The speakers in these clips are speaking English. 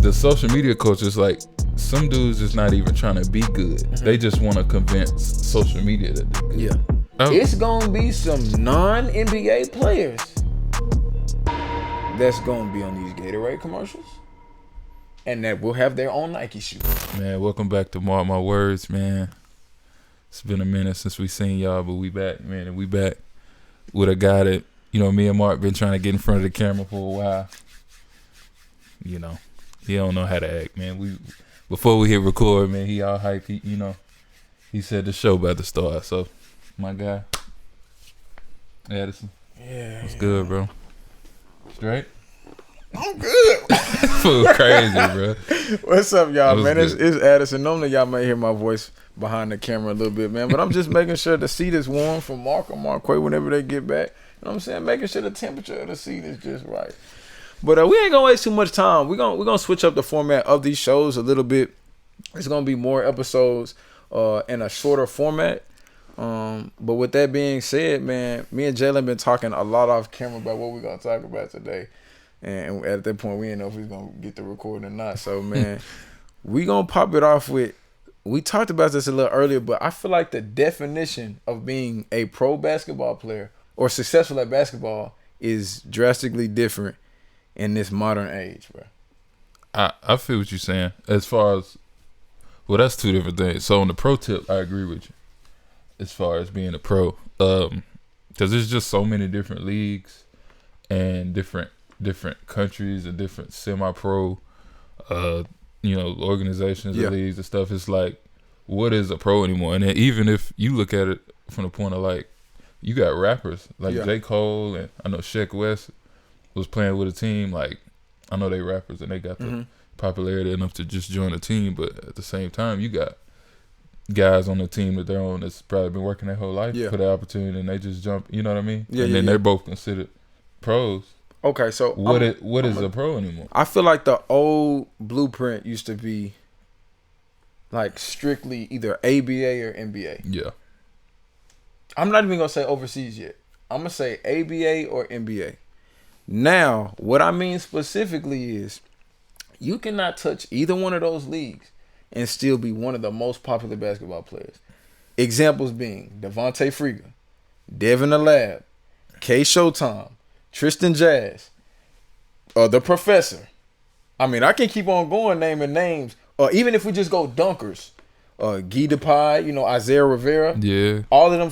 The social media culture is like some dudes just not even trying to be good. Mm-hmm. They just want to convince social media that they're good. Yeah. Oh. It's gonna be some non-NBA players that's gonna be on these Gatorade commercials, and that will have their own Nike shoes. Man, welcome back to Mark My Words, man. It's been a minute since we seen y'all, but we back, man, and we back with a guy that, you know, me and Mark been trying to get in front of the camera for a while. You know, he don't know how to act, man. Before we hit record, man, he all hype. He said the show about to start. So, my guy, Adison. Yeah. What's good, bro? Straight? I'm good. Fool crazy, bro. What's up, y'all, man? It's Adison. Normally, y'all may hear my voice behind the camera a little bit, man. But I'm just making sure the seat is warm for Mark or Marquay whenever they get back. You know what I'm saying? Making sure the temperature of the seat is just right. But we ain't gonna waste too much time. We're gonna switch up the format of these shows a little bit. It's gonna be more episodes in a shorter format. But with that being said, man, me and Jalen been talking a lot off camera about what we're gonna talk about today. And at that point, we didn't know if we was gonna get the recording or not. So, man, we gonna pop it off with. We talked about this a little earlier, but I feel like the definition of being a pro basketball player or successful at basketball is drastically different in this modern age, bro. I feel what you're saying. As far as, well, that's two different things. So on the pro tip, I agree with you. As far as being a pro, because there's just so many different leagues and different countries and different semi-pro, organizations and leagues and stuff. It's like, what is a pro anymore? And then even if you look at it from the point of like, you got rappers like J. Cole, and I know Sheck West was playing with a team. Like, I know they rappers and they got the popularity enough to just join a team, but at the same time, you got guys on the team that they're on that's probably been working their whole life for the opportunity, and they just jump. You know what I mean? And then they're both considered pros. Okay, so what is a pro anymore? I feel like the old blueprint used to be like strictly either ABA or NBA. Yeah. I'm not even gonna say overseas yet. I'm gonna say ABA or NBA. Now, what I mean specifically is you cannot touch either one of those leagues and still be one of the most popular basketball players. Examples being Devontae Freeman, Devin the Lab, K Showtime, Tristan Jazz, the Professor. I mean, I can keep on going naming names. Even if we just go dunkers, Guy DePie, Isaiah Rivera. Yeah. All of them,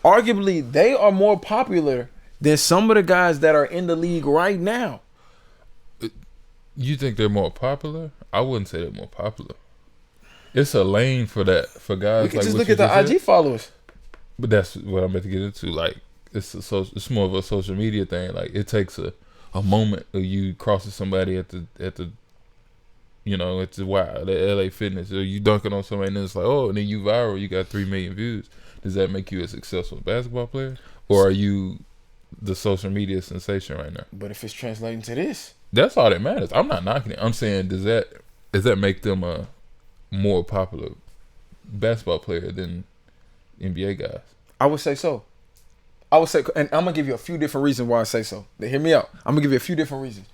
arguably, they are more popular than some of the guys that are in the league right now. You think they're more popular? I wouldn't say they're more popular. It's a lane for that, for guys. You can like just look at the IG followers. But that's what I'm about to get into. Like, it's more of a social media thing. Like, it takes a moment of you crossing somebody at the wild, the LA Fitness, or you dunking on somebody and it's like, oh, and then you viral, you got 3 million views. Does that make you a successful basketball player? Or are you the social media sensation right now? But if it's translating to this, that's all that matters. I'm not knocking it. I'm saying, does that make them a more popular basketball player than NBA guys? I would say so. And I'm gonna give you a few different reasons why I say so. Hear me out. I'm gonna give you a few different reasons.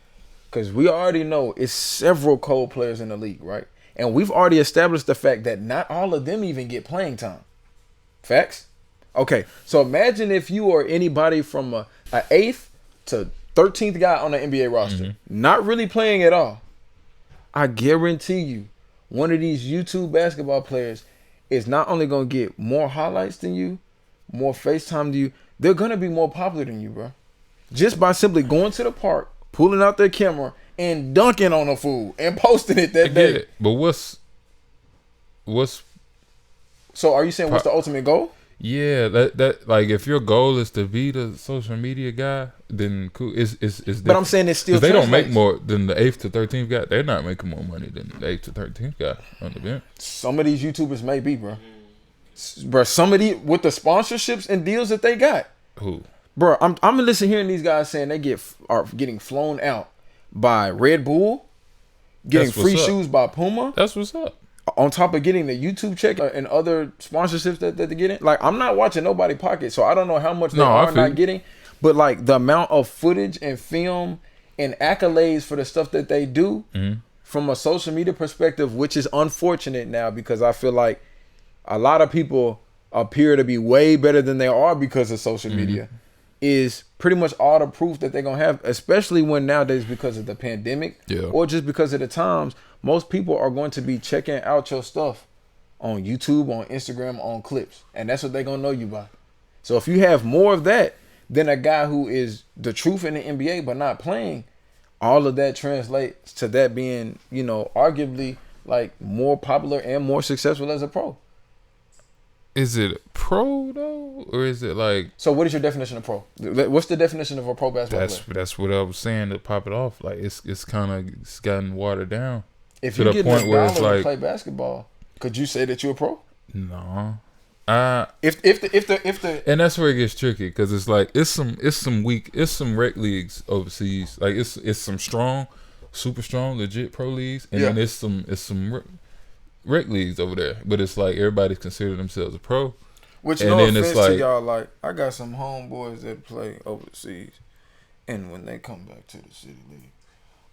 Because we already know it's several cold players in the league, right? And we've already established the fact that not all of them even get playing time. Facts? Okay, so imagine if you are anybody from a 8th to 13th guy on the NBA roster, not really playing at all. I guarantee you, one of these YouTube basketball players is not only going to get more highlights than you, more FaceTime than you, they're going to be more popular than you, bro. Just by simply going to the park, pulling out their camera, and dunking on a fool and posting it that day. It. But what's so are you saying what's the ultimate goal? Yeah, that like if your goal is to be the social media guy, then cool. It's but I'm saying it's still they don't make more than the 8th to 13th guy. They're not making more money than the 8th to 13th guy on the bench. Some of these YouTubers may be, bro. Bro, some of these with the sponsorships and deals that they got. Who? Bro, I'm listening hearing these guys saying they are getting flown out by Red Bull, getting free shoes by Puma. That's what's up. On top of getting the YouTube check and other sponsorships that they're getting. Like, I'm not watching nobody pocket, so I don't know how much they are not getting. But like the amount of footage and film and accolades for the stuff that they do from a social media perspective, which is unfortunate now because I feel like a lot of people appear to be way better than they are because of social media, is pretty much all the proof that they're going to have, especially when nowadays because of the pandemic or just because of the times, most people are going to be checking out your stuff on YouTube, on Instagram, on clips. And that's what they're going to know you by. So if you have more of that than a guy who is the truth in the NBA but not playing, all of that translates to that being, you know, arguably like more popular and more successful as a pro. Is it pro though, or is it like? So, what is your definition of pro? What's the definition of a pro basketball player? That's what I was saying to pop it off. Like it's gotten watered down. If you get the dollar to play basketball, could you say that you're a pro? No. If the and that's where it gets tricky because it's like it's some rec leagues overseas. Like it's some strong, super strong, legit pro leagues, and then it's some rec leagues over there, but it's like everybody's considered themselves a pro. Which and no then offense it's like, to y'all, like I got some homeboys that play overseas, and when they come back to the city league,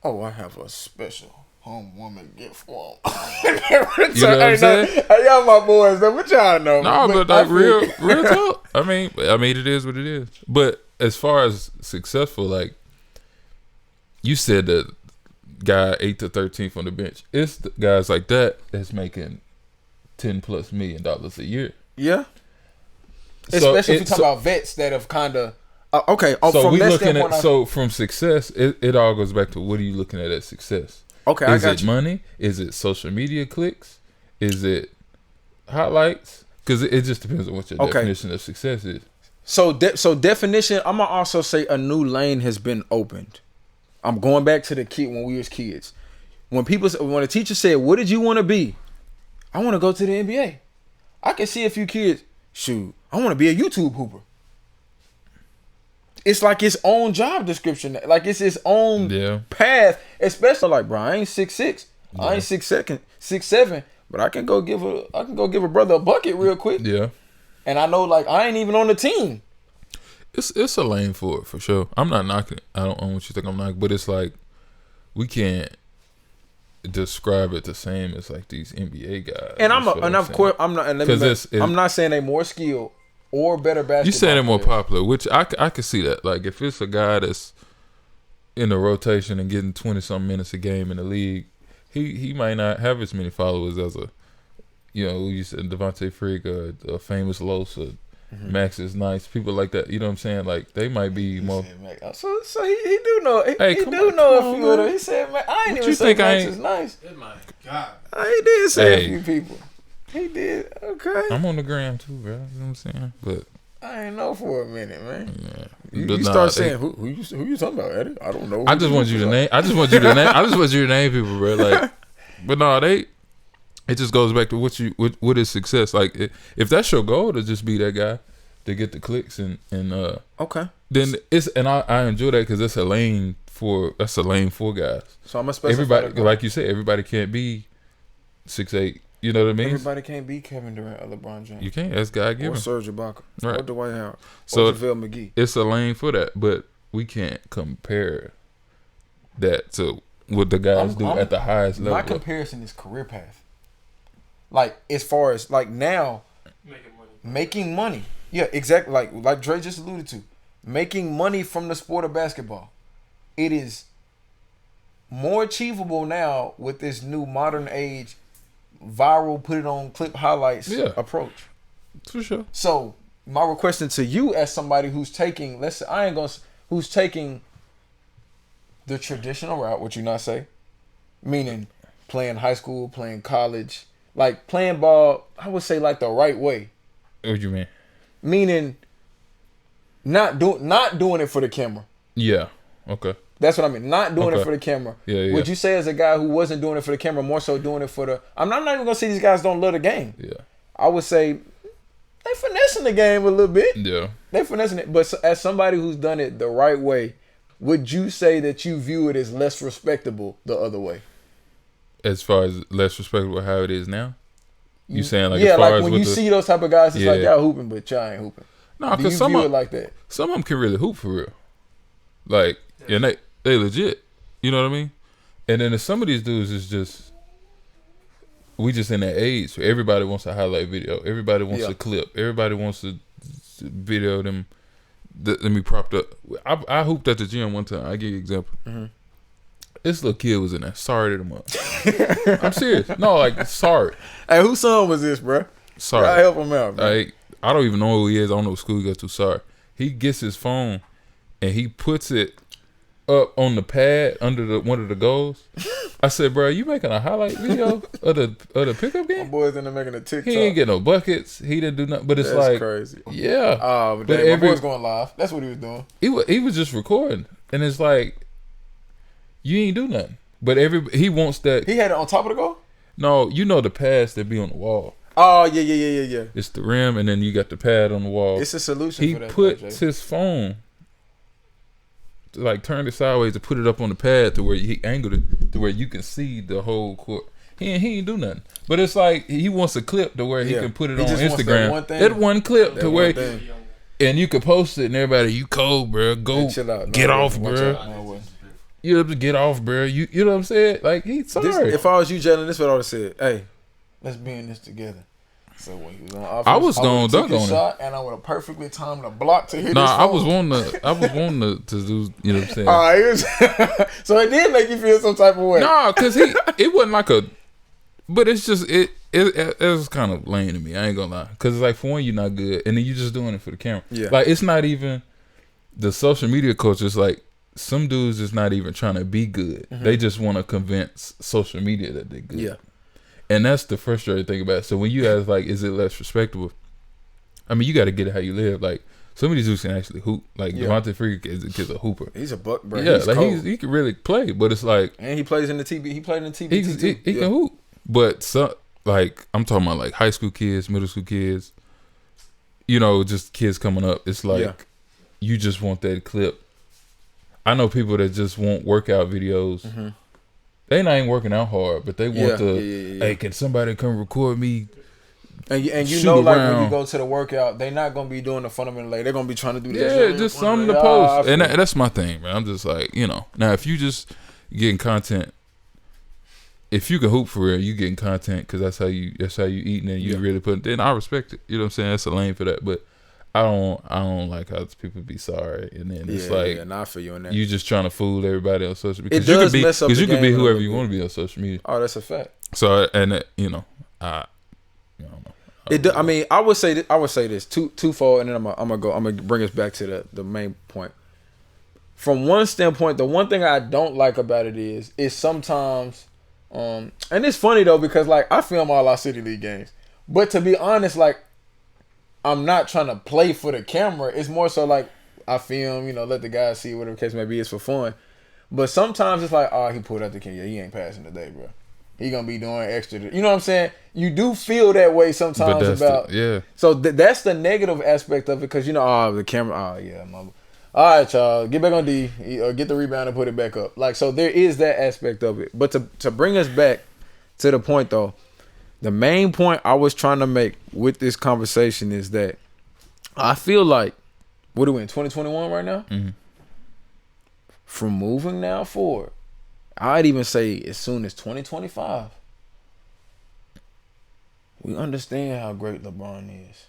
I have a special home woman gift for them. You know what I'm saying? Y'all my boys, though. What y'all know? No, but like real talk. I mean, it is what it is. But as far as successful, like you said that. Guy 8 to 13th on the bench. It's the guys like that that's making $10+ million a year. Yeah. Especially if you talk about vets that have kind of okay. So from we looking at from success, it all goes back to what are you looking at as success? Okay, is it money? Is it social media clicks? Is it highlights? Because it just depends on what your definition of success is. So definition. I'm gonna also say a new lane has been opened. I'm going back to the kid when we was kids. When a teacher said, "What did you want to be?" I want to go to the NBA. I can see a few kids. Shoot, I want to be a YouTube hooper. It's like its own job description, like it's its own path. Especially like, bro, I ain't 6'6", I ain't 6'7", but I can go give a brother a bucket real quick. Yeah, and I know like I ain't even on the team. It's a lane for it for sure. I'm not knocking it. I don't know what you think I'm knocking, but it's like we can't describe it the same as like these NBA guys. And of course I'm not. I'm not saying they more skilled or better basketball. You saying they're more popular, which I could see that. Like if it's a guy that's in the rotation and getting 20-something minutes a game in the league, he might not have as many followers as a, you know, you said Devontae Freak or a famous Los or Max is nice. People like that, you know what I'm saying? Like they might be more. So he do know. He do know a few of them. He said, "Man, I ain't even say Max is nice." Oh my God, he did say a few people. He did. Okay. I'm on the gram too, bro. You know what I'm saying? But I ain't know for a minute, man. Yeah. You start saying who you talking about, Eddie? I don't know. I just want you to name. I just want you to name people, bro. Like, but no, it just goes back to what is success. Like if that's your goal to just be that guy to get the clicks and okay, then I enjoy that because that's a lane for guys. So I'm gonna specify everybody, like you said, everybody can't be 6'8". You know what I mean? Everybody can't be Kevin Durant or LeBron James. You can't. That's God given. Or Serge Ibaka. Right. Or Dwight Howard. So or JaVale McGee. It's a lane for that, but we can't compare that to what the guys do at the highest level. My comparison is career path. Like as far as like now, making money. Yeah, exactly. Like Dre just alluded to, making money from the sport of basketball. It is more achievable now with this new modern age viral, put it on clip highlights approach. For sure. So my requesting to you as somebody who's taking, who's taking the traditional route, what you not say, meaning playing high school, playing college, like playing ball, I would say like the right way. What do you mean? Meaning not doing it for the camera. Yeah. Okay. That's what I mean. Not doing it for the camera. Yeah. Would you say as a guy who wasn't doing it for the camera, more so doing it for the... I'm not even going to say these guys don't love the game. Yeah. I would say they finessing the game a little bit. Yeah. They finessing it. But as somebody who's done it the right way, would you say that you view it as less respectable the other way? As far as less respectable how it is now? You saying like yeah, as far like as when you see those type of guys, it's like y'all hooping, but y'all ain't hooping. No, because some of them can really hoop for real. Like, and they legit. You know what I mean? And then some of these dudes is just, we just in that age where everybody wants a highlight video. Everybody wants a clip. Everybody wants to video them. Let me propped up. I hooped at the gym one time. I give you an example. Mm-hmm. This little kid was in there. Sorry to the mother. I'm serious. No, like, sorry. Hey, whose son was this, bro? Sorry. I help him out, man. Like, I don't even know who he is. I don't know what school he goes to. Sorry. He gets his phone and he puts it up on the pad under one of the goals. I said, bro, you making a highlight video of the pickup game? My boy's in there making a TikTok. He ain't get no buckets. He didn't do nothing. But it's That's like crazy. Yeah. But my boy's going live. That's what he was doing. He was just recording. And it's like, you ain't do nothing. But he wants that. He had it on top of the goal? No, you know the pads that be on the wall. Oh, yeah. It's the rim, and then you got the pad on the wall. It's a solution for that. He puts his phone, like, turned it sideways to put it up on the pad to where he angled it to where you can see the whole court. He ain't do nothing. But it's like he wants a clip to where he can put it on Instagram. That one clip to where, and you can post it and everybody, you cold, bro. Go get off, bro. You have to get off, bro. You know what I'm saying? Like, he's sorry. If I was you, Jalen, this is what I would have said. Hey, let's be in this together. So when he was on offense, I was going to dunk on him, and I would have perfectly timed the block to hit his phone. I was wanting to do, you know what I'm saying? All right, so it did make you feel some type of way. Nah, because it wasn't like but it's just, it was kind of lame to me. I ain't gonna lie. Because it's like, for one, you're not good, and then you're just doing it for the camera. Yeah. Like, it's not even, the social media culture is like, some dudes is not even trying to be good. Mm-hmm. They just want to convince social media that they're good. Yeah. And that's the frustrating thing about it. So when you ask, like, is it less respectable? I mean, you got to get it how you live. Like, some of these dudes can actually hoop. Like, Devontae Freak is a hooper. He's a buck, bro. Yeah, he can really play. But it's like, and he plays in the TB. He played in the TB. He can hoop. But like, I'm talking about like high school kids, middle school kids. You know, just kids coming up. It's like you just want that clip. I know people that just want workout videos. Mm-hmm. They not even working out hard, but they want hey, can somebody come record me? And you know, like, when you go to the workout, they're not gonna be doing the fundamental leg. They're gonna be trying to do this. Yeah, just something to post. And that's my thing, man. I'm just like, you know. Now, if you just getting content, if you can hoop for real, you getting content because that's how you eating and you really put. Then I respect it. You know what I'm saying? That's a lane for that, but. I don't like how people be sorry, and then it's like, I feel you on that. You just trying to fool everybody on social media. It does mess up the game. Because you can be whoever you want to be on social media. Oh, that's a fact. So, and you know, I don't know. I mean, I would say this twofold, and then I'm gonna bring us back to the main point. From one standpoint, the one thing I don't like about it is sometimes, and it's funny though because like I film all our City League games, but to be honest, like. I'm not trying to play for the camera. It's more so like I film, you know, let the guys see whatever the case may be. It's for fun. But sometimes it's like, he pulled out the camera. Yeah, he ain't passing today, bro. He gonna be doing extra. You know what I'm saying? You do feel that way sometimes about. So that's the negative aspect of it because you know, the camera. Mama. All right, y'all, get back on D or get the rebound and put it back up. Like so, there is that aspect of it. But to bring us back to the point though. The main point I was trying to make with this conversation is that I feel like, what are we in 2021 right now? Mm-hmm. From moving now forward, I'd even say as soon as 2025, we understand how great LeBron is.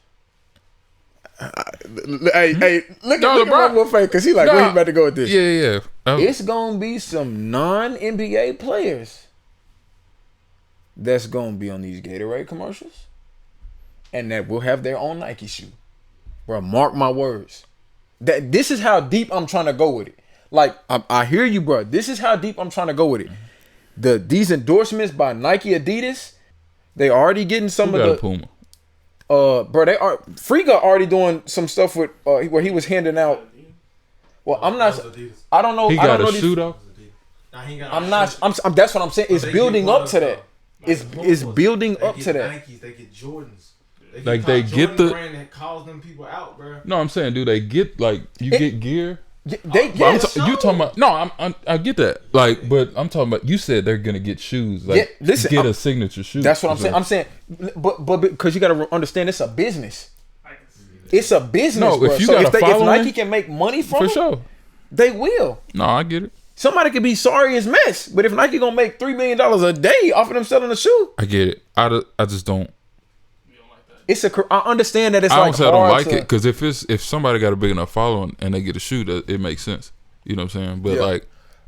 Hey, look at my boy face because he like, where he about to go with this? Yeah. It's going to be some non-NBA players that's gonna be on these Gatorade commercials, and that will have their own Nike shoe. Bro, mark my words. That this is how deep I'm trying to go with it. Like I hear you, bro. This is how deep I'm trying to go with it. These endorsements by Nike, Adidas, they already getting some of the Puma. Bro, they are Friga already doing some stuff with where he was handing out. Well, I'm not. I don't know. He got a shoe though. I'm not. I'm. That's what I'm saying. It's building up to that. It's building up to that. Nikes, they get Jordans. They get the brand that calls them people out, bro. No, I'm saying, dude, they get like get gear. You talking about? No, I get that. Like, but I'm talking about. You said they're gonna get shoes. Like, get a signature shoe. That's what I'm saying. I'm saying, but because you got to understand, it's a business. It's a business, No, bro. if you So got if Nike can make money from for it, sure, they will. No, I get it. Somebody could be sorry as mess, but if Nike gonna make $3 million a day off of them selling a shoe, I get it. I just don't. I understand that it's I like don't say I don't hard like it because if somebody got a big enough following and they get a shoe, that it makes sense. You know what I'm saying? But like,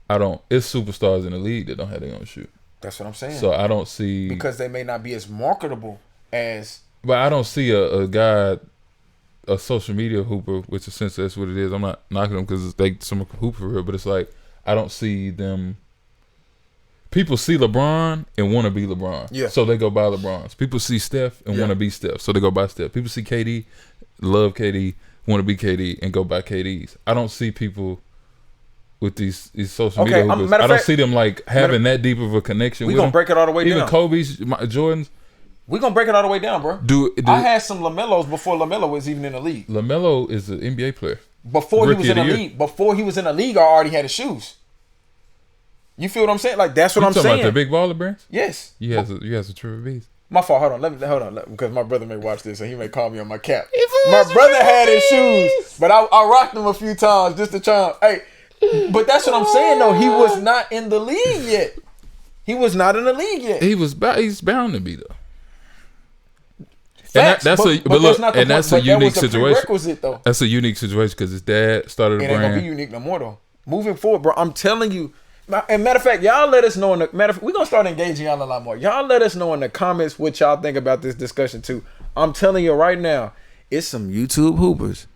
I don't. It's superstars in the league that don't have their own shoe. That's what I'm saying. So I don't see because they may not be as marketable as. But I don't see a guy, a social media hooper, which essentially that's what it is. I'm not knocking them because they some hoop for real, but it's like I don't see them. People see LeBron and want to be LeBron. Yeah. So they go buy LeBrons. People see Steph and want to be Steph. So they go buy Steph. People see KD, love KD, want to be KD, and go buy KDs. I don't see people with these social media hoopers. I don't see them like having that deep of a connection with them. We gonna break it all the way down. Even Kobe's, Jordan's. We gonna break it all the way down, bro. I had some LaMelos before LaMelo was even in the league. LaMelo is an NBA player. Before he was in the league, I already had his shoes. You feel what I'm saying? Like that's what I'm saying. Talking about the big baller brands? Yes. You have some Triple B's. My fault. Hold on, because my brother may watch this and he may call me on my cap. My brother had his shoes, but I rocked them a few times just to try. Hey, but that's what I'm saying though. He was not in the league yet. He's bound to be though. Facts, that's a unique situation. Though. That's a unique situation because his dad started a brand. It ain't gonna be unique no more though. Moving forward, bro, I'm telling you. And matter of fact, y'all let us know we're gonna start engaging y'all a lot more. Y'all let us know in the comments what y'all think about this discussion too. I'm telling you right now, it's some YouTube hoopers,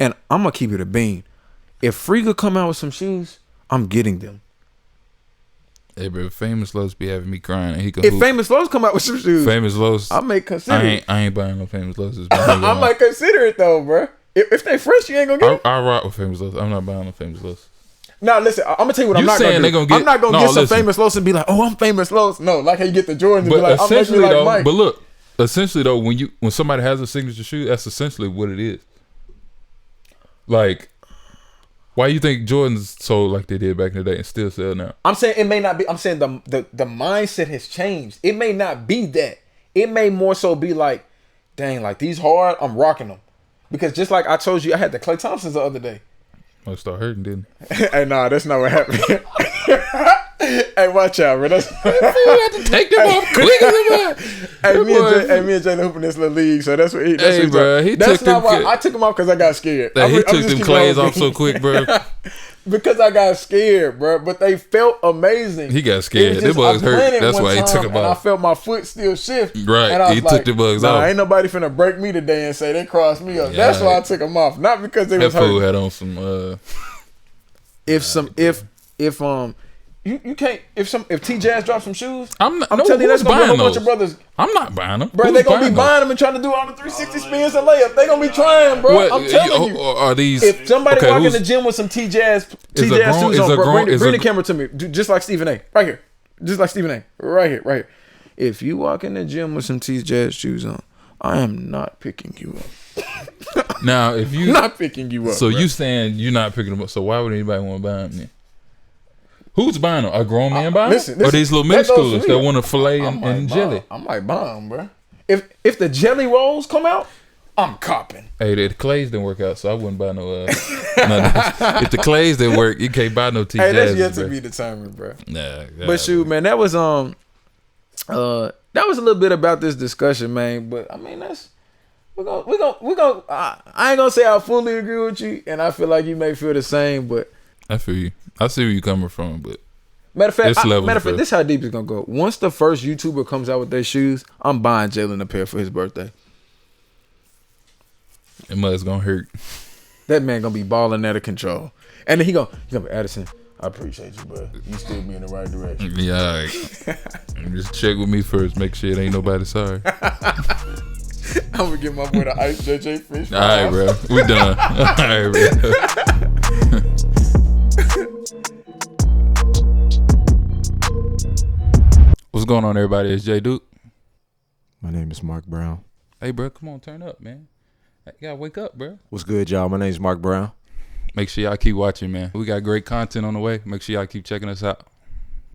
and I'm gonna keep it a bean. If Free could come out with some shoes, I'm getting them. Hey, bro, Famous Lowe's be having me crying. And he can if Famous Lowe's come out with some shoes, Famous Lowe's, I may consider it. I ain't buying no Famous Lowe's. I might consider it though, bro. If they fresh, you ain't gonna get it. I rock with Famous Lowe's. I'm not buying no Famous Lowe's. Now listen, I'm gonna tell you what I'm not gonna do. I'm not gonna get some Famous Lowe's and be like, "Oh, I'm Famous Lowe's." No, like how you get the Jordans and be like, "I'm making like Mike." But look, essentially though, when somebody has a signature shoe, that's essentially what it is. Like, why you think Jordans sold like they did back in the day and still sell now? I'm saying it may not be. I'm saying the mindset has changed. It may not be that. It may more so be like, dang, like these hard, I'm rocking them. Because just like I told you, I had the Klay Thompsons the other day. I start hurting, didn't Hey, nah, that's not what happened. Hey, watch out, bro. You had to take them off quick as Hey, me and Jalen hooping this little league, so that's what he. That's hey, what bro, that's not why I took him off because I got scared. He took them clays off so quick, bro. Because I got scared, bro. But they felt amazing. He got scared. The bugs hurt. That's why he took them off. I felt my foot still shift. Right. And I was he took the bugs off. Ain't nobody finna break me today and say they crossed me up. Yeah, that's why I took them off. Not because they was hurt. That fool had on some. You can't if T-Jazz drops some shoes. I'm telling you that's gonna be a whole bunch of brothers. I'm not buying them, bro. They gonna be buying them and trying to do all the 360 spins and layup. They gonna be trying, bro. I'm telling you. Are these? If somebody walk in the gym with some T-Jazz shoes on, bro, bring the camera to me, just like Stephen A. Right here, just like Stephen A. Right here. If you walk in the gym with some T-Jazz shoes on, I am not picking you up. Now, if you not picking you up, so you saying you're not picking them up? So why would anybody want to buy them then? Who's buying them? A grown man buying them? Or these little middle schoolers that want to fillet and jelly? I might buy them, bro. If the jelly rolls come out, I'm copping. Hey, the clays didn't work out, so I wouldn't buy no. If the clays didn't work, you can't buy no T-Jazz. Hey, that's yet to be determined, bro. Nah, but shoot, man, that was a little bit about this discussion, man. But I mean, we're gonna. I ain't gonna say I fully agree with you, and I feel like you may feel the same, but I feel you. I see where you coming from, but matter of fact, this is how deep it's gonna go. Once the first YouTuber comes out with their shoes, I'm buying Jalen a pair for his birthday. It must gonna hurt. That man gonna be balling out of control, and then he gonna be Adison. I appreciate you, bro. You still be in the right direction. Yeah, all right. Just check with me first. Make sure it ain't nobody sorry. I'm gonna get my boy the Ice JJ Fish. All right, bro. We done. All right, bro. What's going on, everybody? It's Jay Duke. My name is Mark Brown. Hey, bro, come on, turn up, man. You gotta wake up, bro. What's good, y'all? My name is Mark Brown. Make sure y'all keep watching, man. We got great content on the way. Make sure y'all keep checking us out.